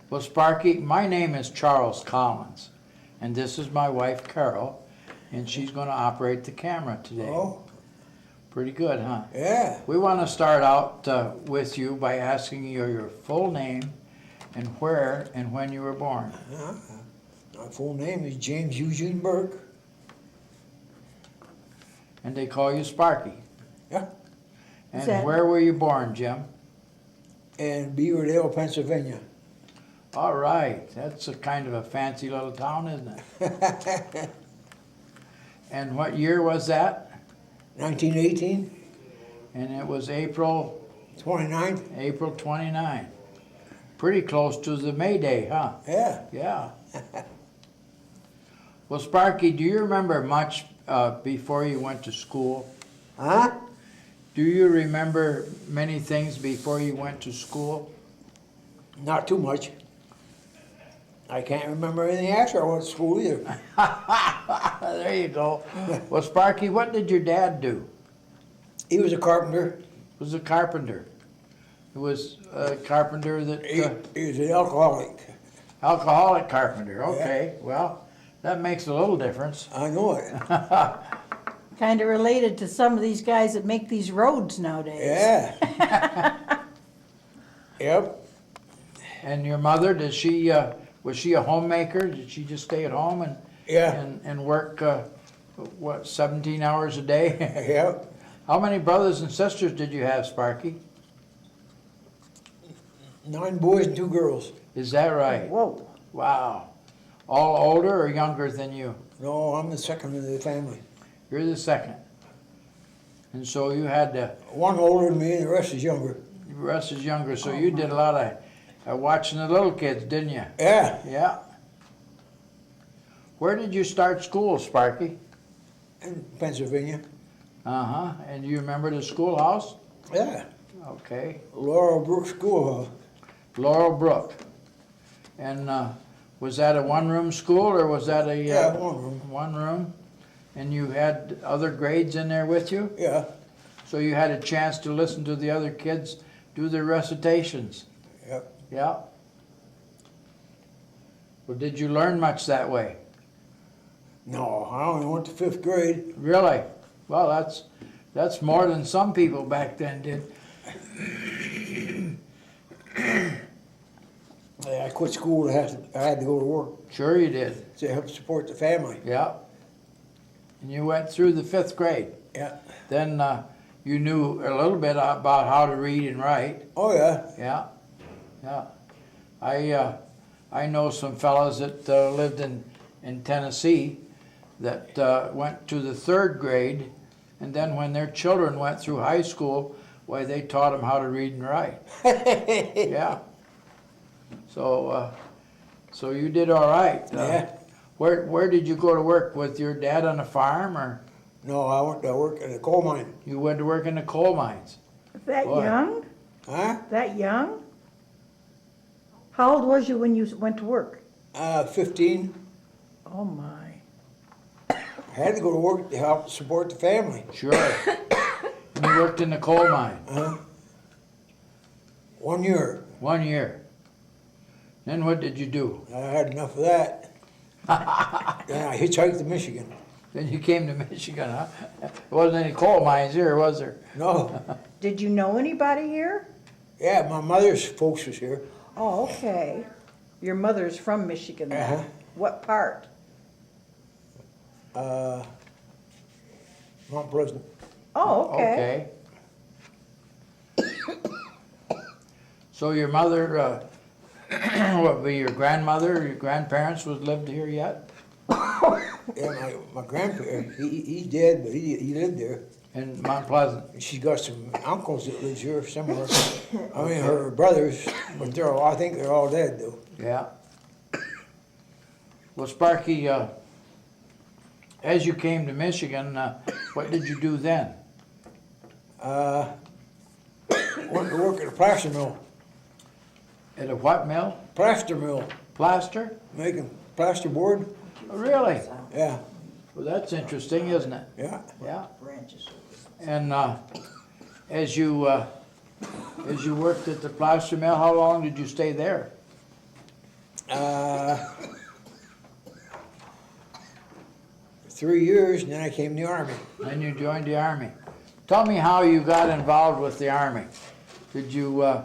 Well, Sparky, my name is Charles Collins, and this is my wife, Carol, and she's going to operate the camera today. Oh, Pretty good, huh? yeah. We want to start out with you by asking you your full name and where and when you were born. My full name is James Eugene Burke. And they call you Sparky. Yeah. And where were you born, Jim? In Beaverdale, Pennsylvania. All right. That's a kind of a fancy little town, isn't it? And what year was that? 1918. And it was April 29th. April 29. Pretty close to the May Day, huh? Yeah. Yeah. Well, Sparky, do you remember much before you went to school? Huh? Do you remember many things before you went to school? Not too much. I can't remember anything after I went to school either. There you go. Well, Sparky, what did your dad do? He was a carpenter. He was a carpenter. He was a carpenter that... He was an alcoholic. Alcoholic carpenter, okay. Yeah. Well, that makes a little difference. I know it. Kind of related to some of these guys that make these roads nowadays. Yeah. Yep. And your mother, did she, was she a homemaker? Did she just stay at home and Yeah. and work, what, 17 hours a day? Yep. How many brothers and sisters did you have, Sparky? 9 boys and 2 girls. Is that right? Whoa. Wow. All older or younger than you? No, I'm the second of the family. You're the second. And so you had One older than me and the rest is younger. the rest is younger, so you did a lot of watching the little kids, didn't you? Yeah. Yeah. Where did you start school, Sparky? In Pennsylvania. Uh-huh. And you remember the schoolhouse? Yeah. Okay. Laurel Brook Schoolhouse. Laurel Brook. And was that a one-room school or was that a... Yeah, 1 room. One room? And you had other grades in there with you? Yeah. So you had a chance to listen to the other kids do their recitations? Yep. Yeah. Well, did you learn much that way? No, I only went to 5th grade. Really? Well, that's more than some people back then did. I quit school. I had to go to work Sure you did. to help support the family. Yeah. And you went through the 5th grade. Yeah. Then you knew a little bit about how to read and write. Oh, yeah. Yeah. Yeah. I know some fellows that lived in Tennessee that went to the 3rd grade, and then when their children went through high school, why, they taught them how to read and write. Yeah. So you did all right. Yeah. Where did you go to work? With your dad on a farm, or No, I went to work in a coal mine. you went to work in the coal mines? That Boy. young? Huh? That young? How old was you when you went to work? 15. Oh, my. I had to go to work to help support the family. Sure. And you worked in the coal mine? 1 year. 1 year. Then what did you do? I had enough of that. Then I hitchhiked to Michigan. Then you came to Michigan, huh? There wasn't any coal mines here, was there? No. Did you know anybody here? Yeah, my mother's folks was here. Oh, okay. Your mother's from Michigan then. Uh-huh. What part? Mount Pleasant. Oh, okay. So your mother, what, be your grandmother, or your grandparents was lived here yet? Yeah, my grandparents, he's dead, but he lived there. In Mount Pleasant? And she's got some uncles that lives here somewhere. I mean, her brothers, but I think they're all dead though. Yeah. Well, Sparky, as you came to Michigan, what did you do then? Went to work at a plaster mill. At a what mill? Plaster mill, Plaster? making plaster board. Oh, really? Yeah, Well, that's interesting, isn't it? yeah. Yeah. And as you worked at the plaster mill, how long did you stay there? Uh, 3 years, and then I came in the Army. Then you joined the Army. Tell me how you got involved with the Army. Did you,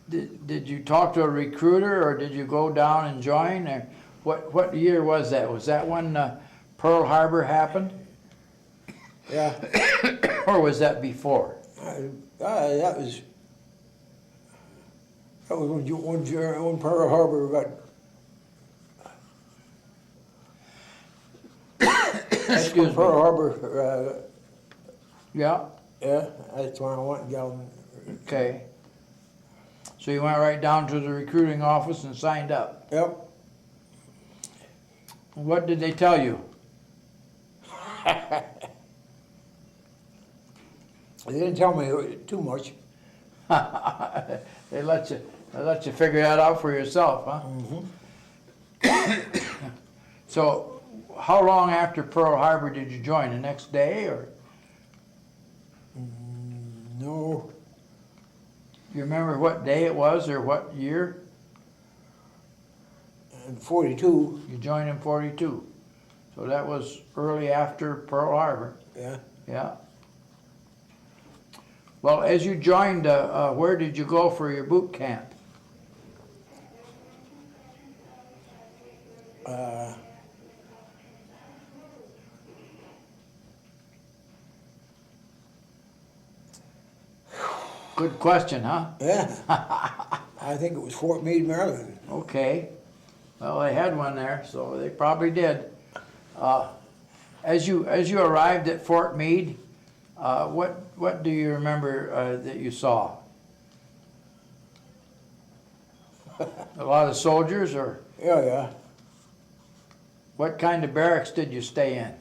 did you talk to a recruiter, or did you go down and join? Or what year was that? Was that when Pearl Harbor happened? Yeah, Or was that before? that was when Pearl Harbor got. That's when Excuse me. Pearl Harbor, Yeah, yeah, that's when I went down. okay. So you went right down to the recruiting office and signed up. Yep. What did they tell you? They didn't tell me too much. They let you figure that out for yourself, huh? Mm-hmm. So, how long after Pearl Harbor did you join? The next day, or No, you remember what day it was or what year? in 42, You joined in 42. So that was early after Pearl Harbor. yeah. Yeah. Well, as you joined, where did you go for your boot camp? Good question, huh? Yeah. I think it was Fort Meade, Maryland. Okay. Well, they had one there, so they probably did. As you arrived at Fort Meade, what do you remember that you saw? A lot of soldiers, or Yeah, yeah. what kind of barracks did you stay in?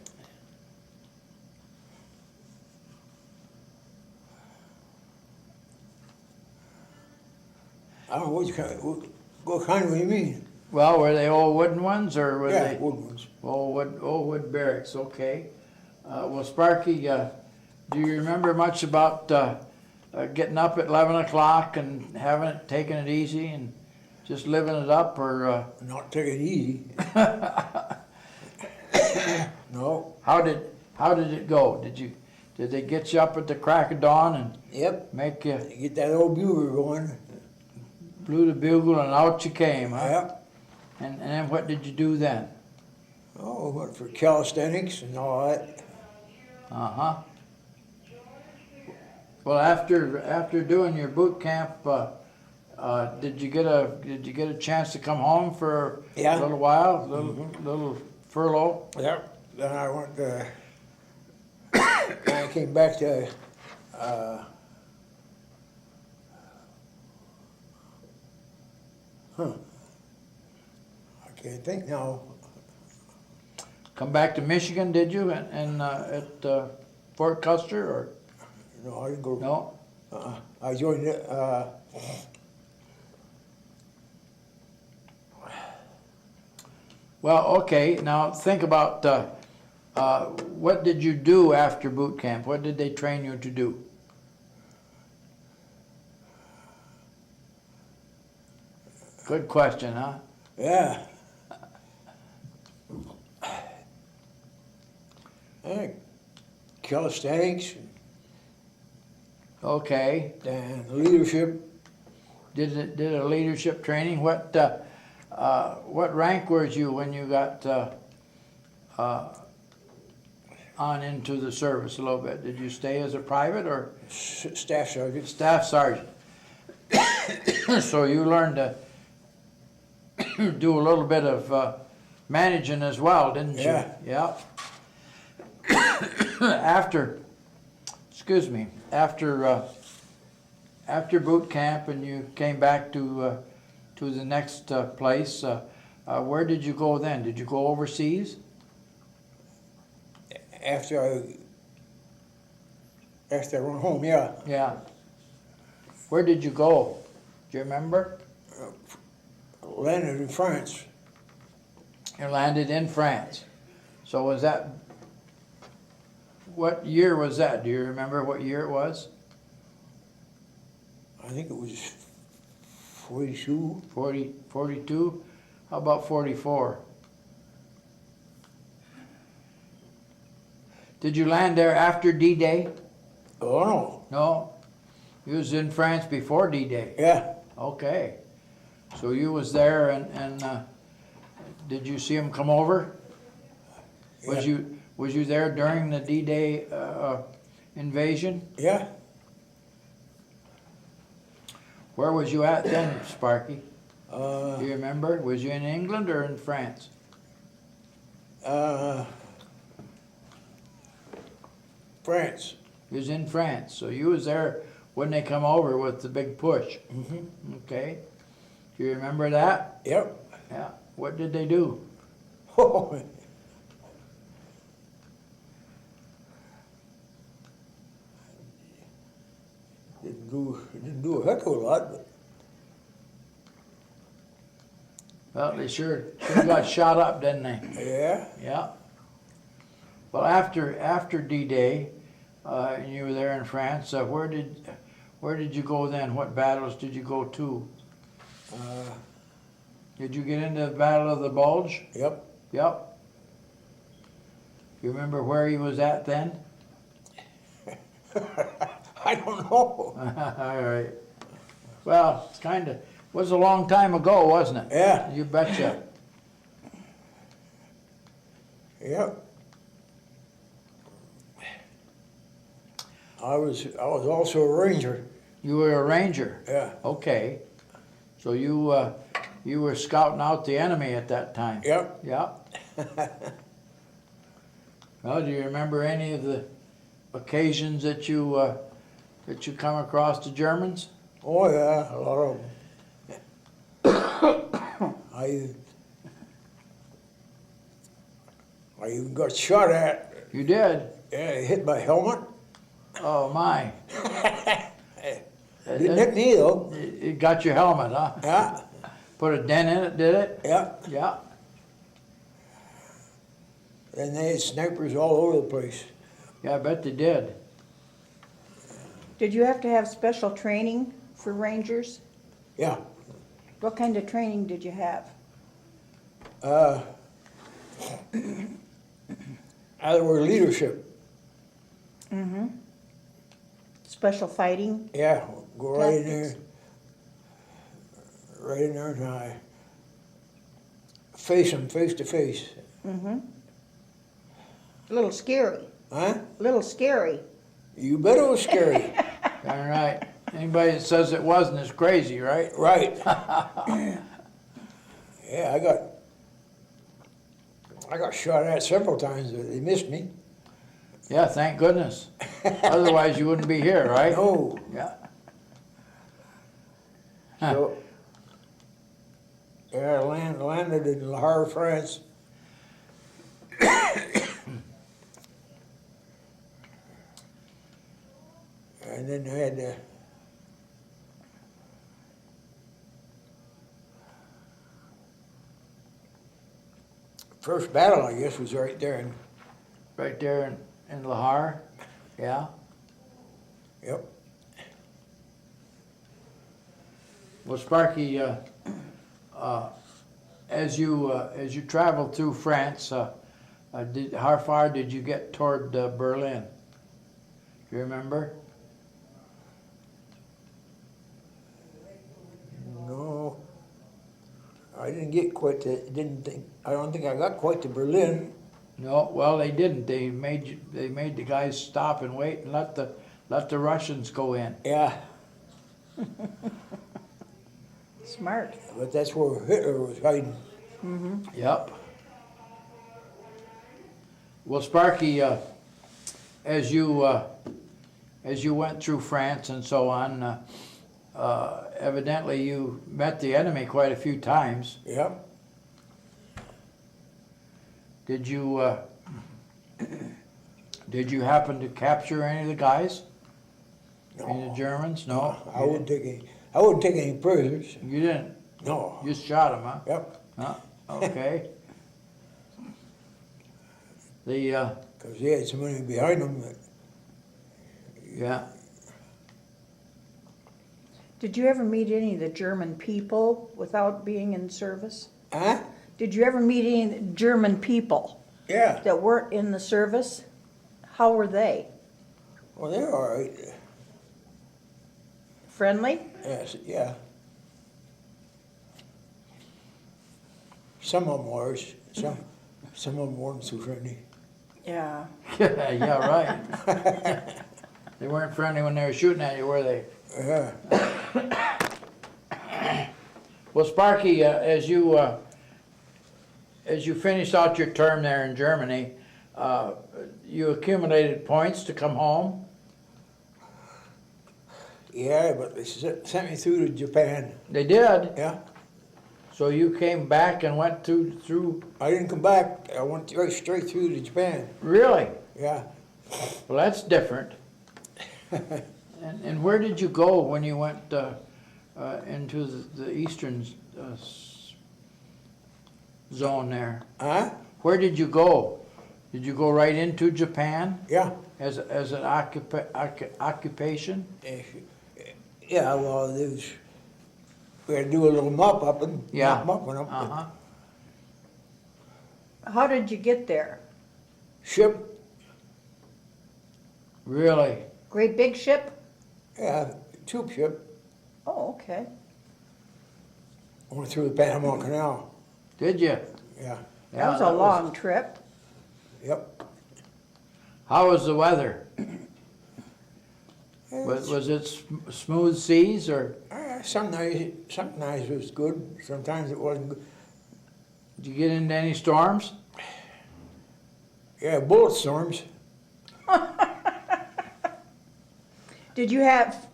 I don't know what kind do you mean? Well, were they old wooden ones, or were Yeah, they wood ones. old wood barracks? Okay. Well, Sparky, do you remember much about getting up at 11 o'clock and taking it easy and just living it up, or Not take it easy. No. how did it go? Did they get you up at the crack of dawn and Yep. make you Get that old bugle going. blew the bugle and out you came, huh? Yep. And then what did you do then? Oh, went for calisthenics and all that. Uh-huh. Well, after doing your boot camp, did you get a chance to come home for Yeah. a little while, little furlough? Yep. Then I went to, then I came back to, I can't think now. Come back to Michigan, did you? And at Fort Custer, or No, I didn't go. no? I joined, Well, okay. Now think about what did you do after boot camp? What did they train you to do? Good question, huh? yeah. Calisthenics Okay. and leadership. Did a leadership training. What rank were you when you got on into the service a little bit? Did you stay as a private or Staff sergeant. staff sergeant? So you learned to do a little bit of managing as well, didn't you? Yeah. Yeah. Excuse me, after boot camp and you came back to the next place, where did you go then? Did you go overseas? After I went home, yeah. Yeah. Where did you go? Do you remember? Landed in France. You landed in France. So was that, what year was that? Do you remember what year it was? I think it was 42. 42? How about 44? Did you land there after D-Day? Oh, no. No? You was in France before D-Day? Yeah. Okay. So you was there and did you see him come over? Was Yeah. you there during the D-Day invasion? Yeah. Where was you at then, Sparky? Uh, Do you remember? Was you in England or in France? France. You was in France, so you was there when they come over with the big push. Mm-hmm. Okay. Do you remember that? Yep. Yeah. What did they do? Didn't do a heck of a lot, but Well, they sure got shot up, didn't they? yeah. Yeah. Well, after D-Day, and you were there in France, where did you go then? What battles did you go to? Did you get into the Battle of the Bulge? Yep. Yep. You remember where he was at then? I don't know. All right. Well, it's was a long time ago, wasn't it? Yeah. You betcha. Yep. I was also a ranger. You were a ranger. Yeah. Okay. So you were scouting out the enemy at that time. Yep. Yep. Well, do you remember any of the occasions that you come across the Germans? Oh yeah, a lot of them. I even got shot at. You did? Yeah, hit my helmet. Oh my! Didn't hit me though. It got your helmet, huh? Yeah. Put a dent in it, did it? Yeah. Yeah. And they had snipers all over the place. Yeah, I bet they did. Did you have to have special training for rangers? Yeah. What kind of training did you have? Either were leadership. Mm-hmm. Special fighting? Yeah, go right in there. Tactics. Right in there and I face them face to face. Mm-hmm. A little scary. Huh? A little scary. You bet it was scary. All right. Anybody that says it wasn't is crazy, right? Right. Yeah, I got shot at several times. They missed me. Yeah, thank goodness. Otherwise, you wouldn't be here, right? No. Yeah. So, yeah, I landed in Le Havre, France. And then I had to first battle, I guess, was right there. Right there in Lahar. Yeah. Yep. Well, Sparky, as you traveled through France, how far did you get toward Berlin? Do you remember? No, I didn't get quite to. I don't think I got quite to Berlin. No. Well, they didn't. They made the guys stop and wait and let the Russians go in. Yeah, Smart. but that's where Hitler was hiding. Mm-hmm. Yep. Well, Sparky, as you went through France and so on, evidently you met the enemy quite a few times. Yep. Did you happen to capture any of the guys? No. Any of the Germans? No. I wouldn't take any. I wouldn't take any prisoners. You didn't. No. You just shot them, huh? Yep. Huh? Okay. The Because he had somebody behind him. yeah. Did you ever meet any of the German people without being in service? Huh? Did you ever meet any German people Yeah. that weren't in the service? How were they? Well, they're all right. Friendly? Yes, yeah. Some of them were. Some of them weren't so friendly. Yeah. Yeah, right. They weren't friendly when they were shooting at you, were they? Yeah. Well, Sparky, as you finished out your term there in Germany, you accumulated points to come home? Yeah, but they sent me through to Japan. They did? Yeah. So you came back and went through, I didn't come back. I went right straight through to Japan. really? Yeah. Well, that's different. And where did you go when you went into the eastern zone there? Huh? Where did you go? Did you go right into Japan Yeah. as an occupation? Yeah, well, we had to do a little mop up and Yeah. mop one up. Uh-huh. How did you get there? Ship, Really? Great big ship? yeah, tube ship, Oh, okay. went through the Panama Canal. Did you? Yeah. That was a long trip. Yep. How was the weather? Was it smooth seas or Some nights was good. Sometimes it wasn't good. did you get into any storms? Yeah, bullet storms. Did you have,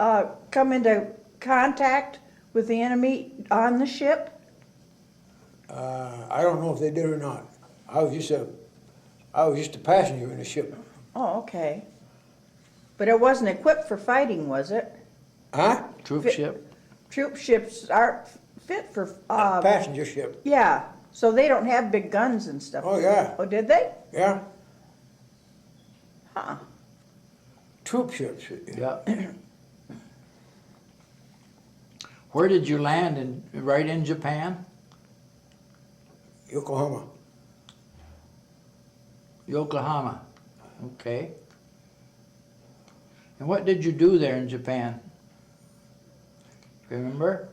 come into contact with the enemy on the ship? I don't know if they did or not. I was just a passenger in the ship. Oh, okay. But it wasn't equipped for fighting, was it? Huh? Troop Fit- ship? Troop ships aren't fit for, Passenger ship. yeah, so they don't have big guns and stuff. Oh, yeah. Oh, did they? Yeah. Huh. Troop ships. Yeah. Where did you land right in Japan? Yokohama. Yokohama. Okay. And what did you do there in Japan? Remember?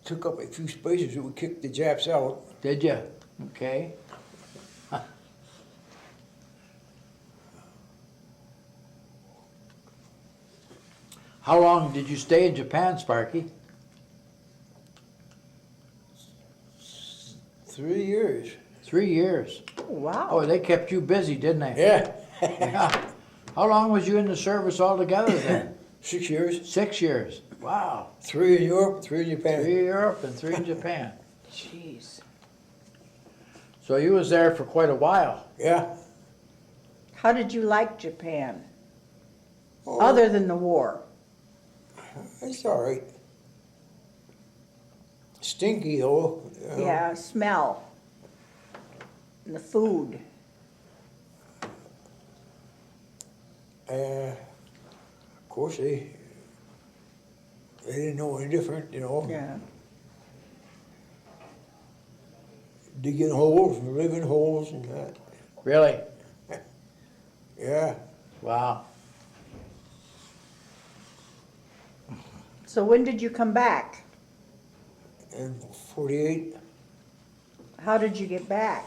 Took up a few spaces that would kick the Japs out. Did you? Okay. How long did you stay in Japan, Sparky? 3 years. 3 years. Oh, wow. Oh, they kept you busy, didn't they? Yeah. Yeah. How long was you in the service altogether then? 6 years. 6 years. Wow. 3 in Europe, 3 in Japan. 3 in Europe and 3 in Japan. Jeez. So you was there for quite a while. Yeah. How did you like Japan, Oh, other than the war? it's all right. Stinky though. Yeah, smell. And the food. Of course they didn't know any different, you know. Yeah. Digging holes and living holes and that. Really? Yeah. Wow. So when did you come back? In 48. How did you get back?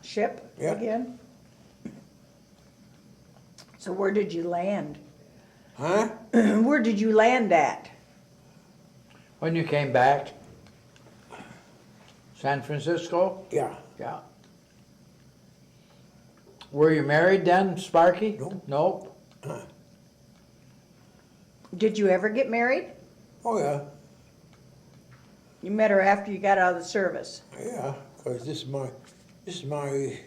Ship Yeah. again? So where did you land? Huh? Where did you land at? When you came back? San Francisco? Yeah. Yeah. Were you married then, Sparky? No. Nope. Did you ever get married? Oh yeah. You met her after you got out of the service. Yeah. Because this is my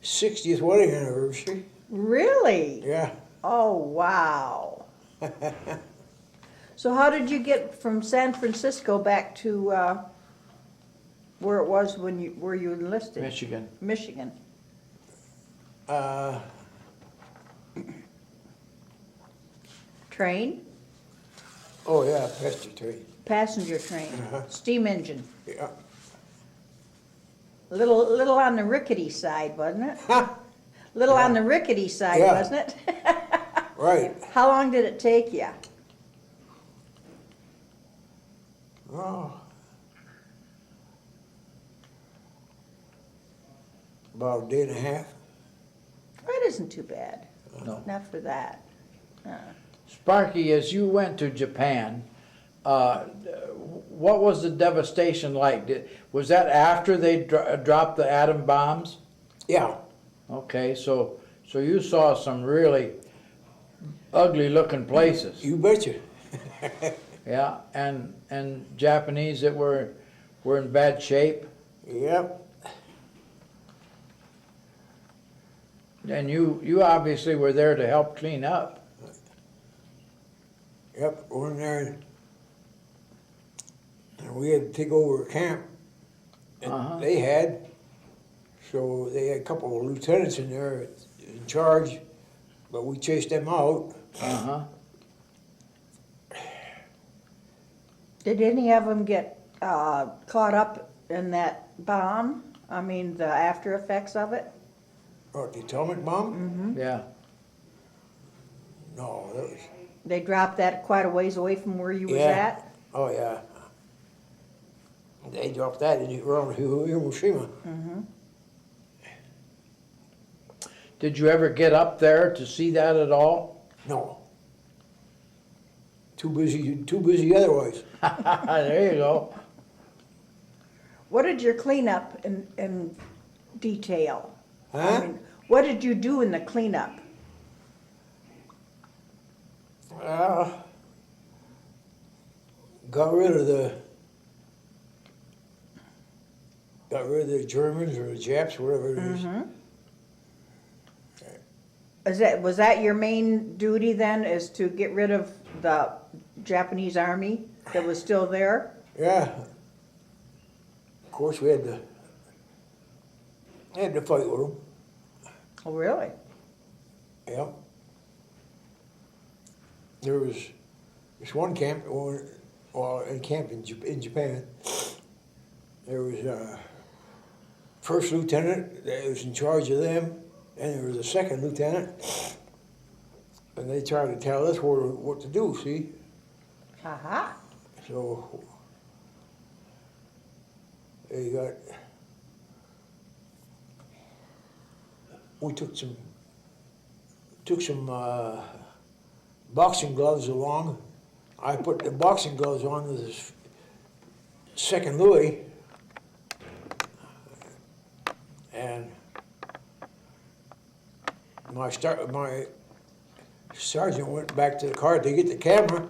60th wedding anniversary. Really? Yeah. Oh, wow. So how did you get from San Francisco back to where it was where you enlisted? Michigan. Michigan. Uh, Train? oh yeah, pasture tree. Passenger train, Uh-huh. steam engine. Yeah. Little on the rickety side, wasn't it? Ha! Little on Yeah. the rickety side, Yeah. wasn't it? Right. How long did it take you? Oh. About a day and a half. That isn't too bad. No. Not for that. Sparky, as you went to Japan, what was the devastation like? Was that after they dropped the atom bombs? Yeah. Okay, so you saw some really ugly-looking places. You betcha. Yeah, and Japanese that were in bad shape. Yep. And you obviously were there to help clean up. Yep. We're in there, and we had to take over a camp. And Uh-huh. they had. So they had a couple of lieutenants in there in charge, but we chased them out. Uh-huh. Did any of them get caught up in that bomb? I mean, the after effects of it? Oh, the atomic bomb? Yeah. No, that was. They dropped that quite a ways away from where you was Yeah. at? Oh yeah. They dropped that in around Hiroshima. Did you ever get up there to see that at all? No. Too busy otherwise. There you go. What did your cleanup in detail? I Huh? mean, what did you do in the cleanup? Got rid of the Germans or the Japs, whatever it is. Was that your main duty then, is to get rid of the Japanese army that was still there? Yeah. Of course, we had to fight with them. Oh, really? Yep. There was this one camp, in camp in Japan. There was a first lieutenant that was in charge of them, and there was a second lieutenant, and they tried to tell us what to do, see? Aha. So we took some boxing gloves along. I put the boxing gloves on with this second Louis, and my sergeant went back to the car to get the camera,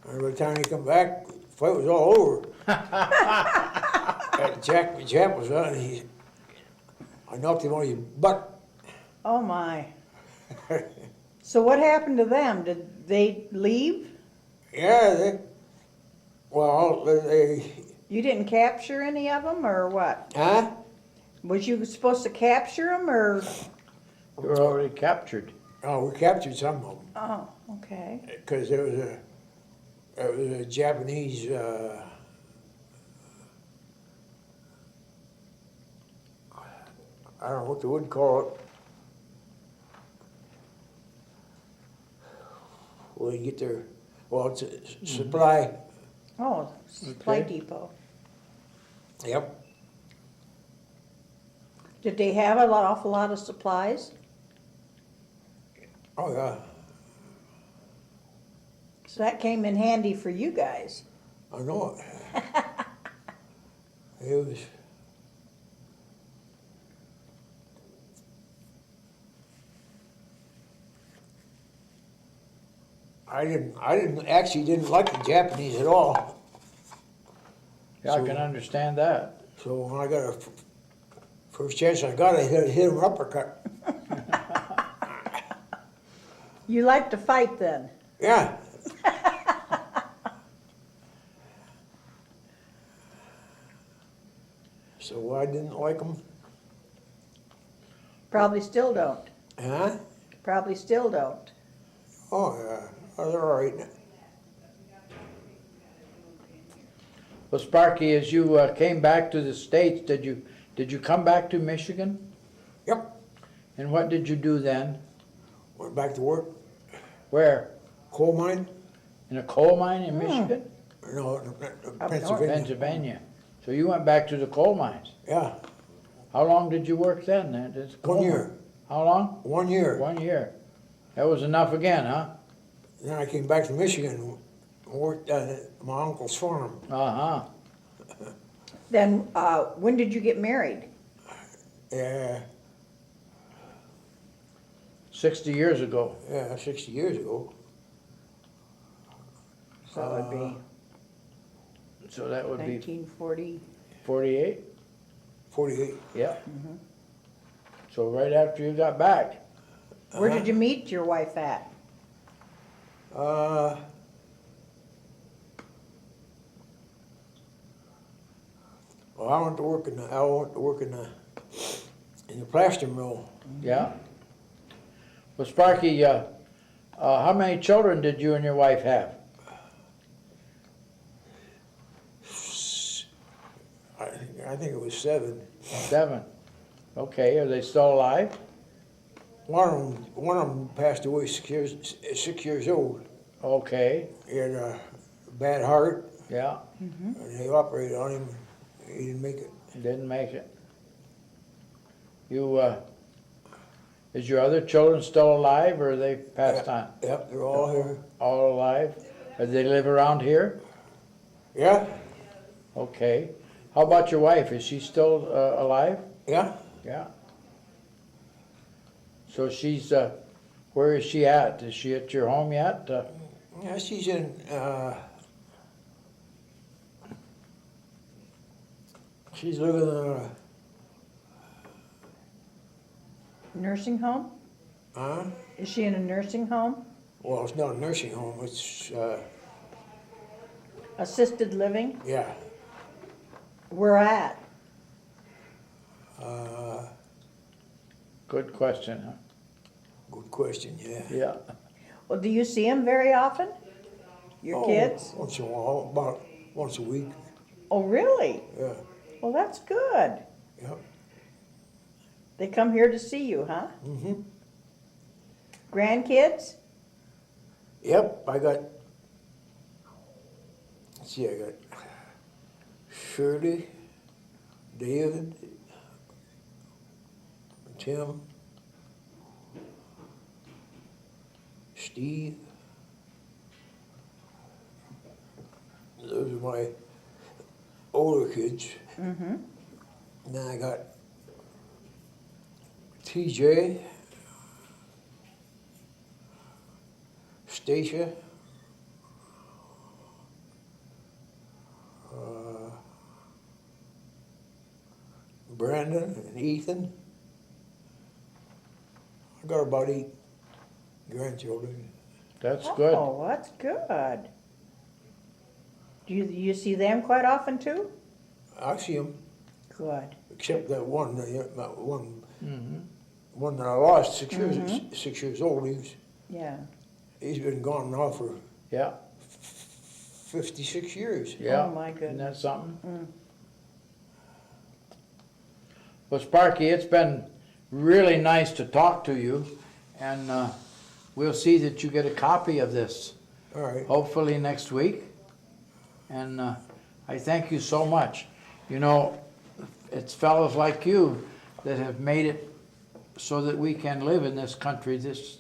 and by the time he come back, the fight was all over. Jap was on, and I knocked him on his butt. Oh, my. So what happened to them? Did they leave? Yeah, they, You didn't capture any of them, or what? huh? Was you supposed to capture them, or? You were already captured. Oh, we captured some of them, Oh, okay. because there was a Japanese, I don't know what they would call it. Where you get their, well, it's a supply. Oh, supply Okay. depot. Yep. Did they have an awful lot of supplies? Oh, yeah. So that came in handy for you guys. I know it. It was. I didn't like the Japanese at all. Yeah, I So- can understand that. So when I got first chance I got, I hit him an uppercut. You like to fight then? Yeah. so I didn't like them. Probably still don't. Huh? Probably still don't. Oh, yeah, oh, they're all right. Well, Sparky, as you came back to the States, did you come back to Michigan? Yep, And what did you do then? went back to work, Where? coal mine, In a coal mine in Michigan? no, Up Pennsylvania. Pennsylvania. So you went back to the coal mines. Yeah, How long did you work then? At this coal 1 year, mine? How long? 1 year. 1 year. That was enough again, huh? Then I came back to Michigan and worked at my uncle's farm. Uh-huh. Then, when did you get married? Yeah, 60 years ago. yeah, 60 years ago. So it would be So that would be 1940. 48? 48. Yeah. So right after you got back. Where did you meet your wife at? Well, I went to work in the plaster mill. Yeah. Well, Sparky, how many children did you and your wife have? I think it was 7. 7. Okay, are they still alive? One of them passed away 6 years old. Okay, He had a bad heart, yeah, and they operated on him. He didn't make it. didn't make it. You, is your other children still alive or are they passed on? Yep, they're all here. All alive? Do they live around here? Yeah, Okay. How about your wife? Is she still alive? yeah. Yeah. So she's, where is she at? Is she at your home yet? Yeah, she's in, she's living in Nursing home? Is she in a nursing home? well, it's not a nursing home, it's, Assisted living? yeah. Where at? Good question, huh? Good question, yeah. Yeah. Well, do you see them very often? Your Oh, kids? Once in a while, about once a week, Oh, really? yeah, Well, that's good. yep. They come here to see you, huh? Mm-hmm. Grandkids? Yep, I got, let's see, I got Shirley, David, Tim, Steve. Those are my older kids. Mm-hmm. And then I got TJ, Stacia, Brandon and Ethan. I got about 8 grandchildren. That's good. Oh, that's good. Do you see them quite often too? I see them, Good. except that one, that one, Mm-hmm. one that I lost 6 years old. Yeah. He's been gone now for Yeah, 56 years. yeah. Oh, my Isn't goodness. that something? Mm. Well, Sparky, it's been really nice to talk to you, and we'll see that you get a copy of this, All right. hopefully next week. And I thank you so much. You know, it's fellows like you that have made it so that we can live in this country this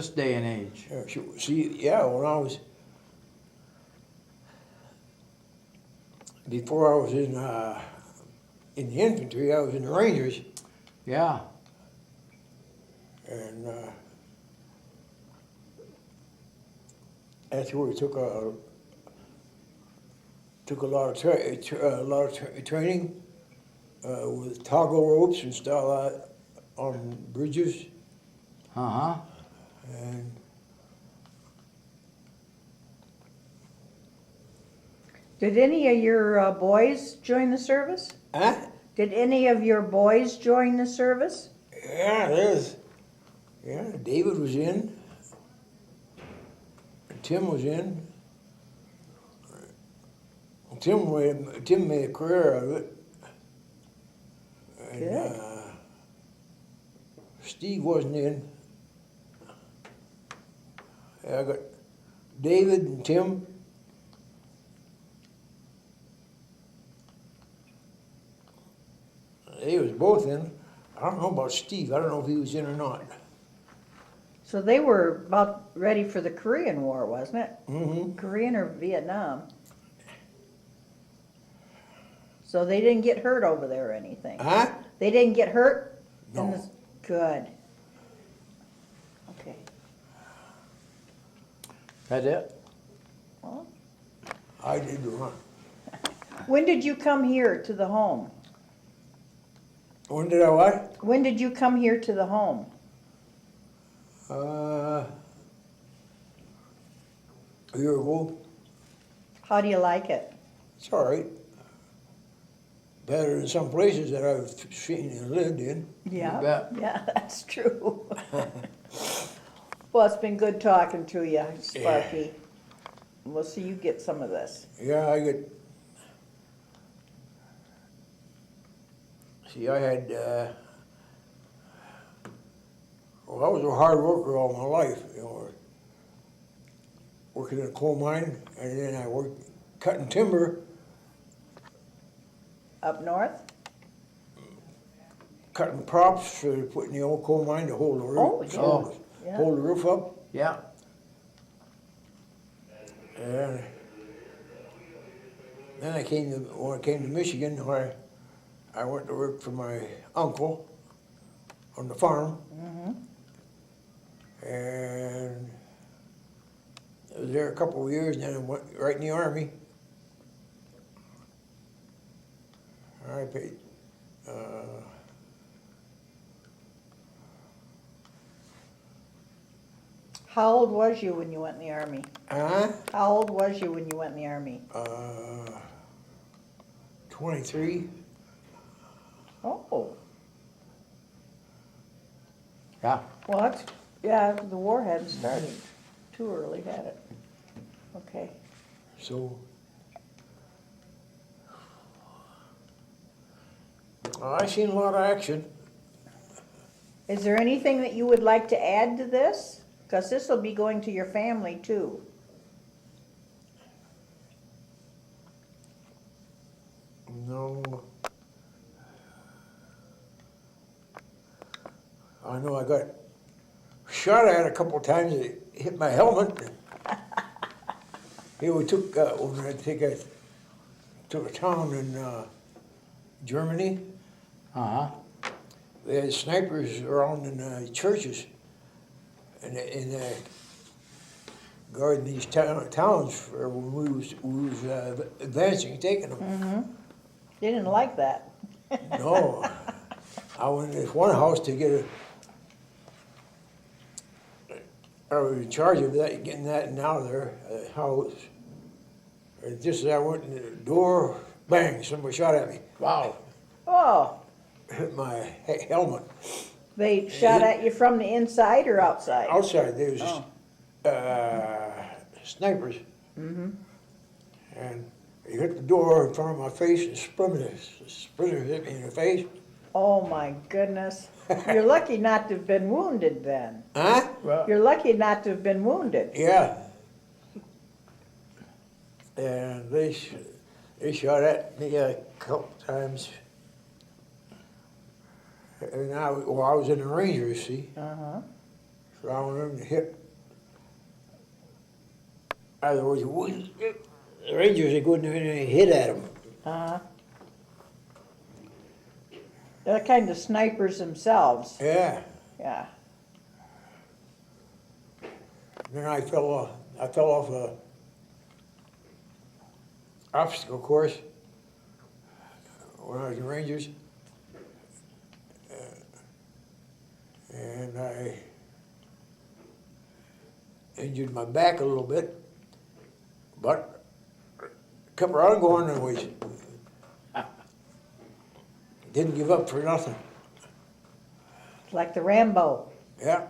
day and age. Yeah, see, yeah, when I was, before I was in the infantry, I was in the Rangers, Yeah, and that's where we took a lot of training with toggle ropes and stuff like that on bridges, uh-huh. and Did any of your boys join the service? huh? Did any of your boys join the service? Yeah, David was in. Tim was in. Tim made a career out of it. And, Good. Steve wasn't in. Yeah, I got David and Tim. They was both in. I don't know about Steve. I don't know if he was in or not. So they were about ready for the Korean War, wasn't it? Mm-hmm. Korean or Vietnam? So they didn't get hurt over there or anything? Huh? They didn't get hurt? No. Good. Okay. That it? Well, I did the run. when did you come here to the home? When did I what? When did you come here to the home? A year ago. How do you like it? It's all right. Better than some places that I've seen and lived in. Yeah, bet. yeah, that's true. Well, it's been good talking to you, Sparky. We'll see you get some of this. Yeah, I get. See, I had. Well, I was a hard worker all my life, you know. Working in a coal mine, and then I worked cutting timber, Up north? cutting props for putting the old coal mine to hold the roof, Oh, yeah. Yeah. hold the roof up. Yeah. And then when I came to Michigan, I went to work for my uncle on the farm. And I was there a couple of years, and then I went right in the Army. I paid, How old was you when you went in the Army? huh? How old was you when you went in the Army? 23. Oh, Yeah. well, that's, yeah, the war hadn't started. Too early, had it? Okay. So, I seen a lot of action. Is there anything that you would like to add to this? Because this will be going to your family too. No. I know I got shot at a couple of times. It hit my helmet. Here we took, when I think I took a town in Germany. Uh-huh. They had snipers around in churches and guarding these towns for when we was advancing, taking them. They didn't like that. No, I went in this one house to get I was in charge of that, getting that and out of there, house. And just as I went in the door, bang, somebody shot at me. Wow. Oh, Hit my helmet. they shot at you from the inside or outside? Outside, there was Oh. snipers. And he hit the door in front of my face and splinters hit me in the face. Oh my goodness. You're lucky not to have been wounded then. Huh? Well, You're lucky not to have been wounded. Yeah. And they shot at me a couple times. And I was in the Rangers, see? Uh-huh. So I went in the hip. Otherwise, the Rangers, they couldn't even hit at them. Uh-huh. They're kind of snipers themselves. Yeah. Yeah. Then I fell off a obstacle course when I was in Rangers. And I injured my back a little bit, but kept right on going anyways. didn't give up for nothing. Like the Rambo. Yeah.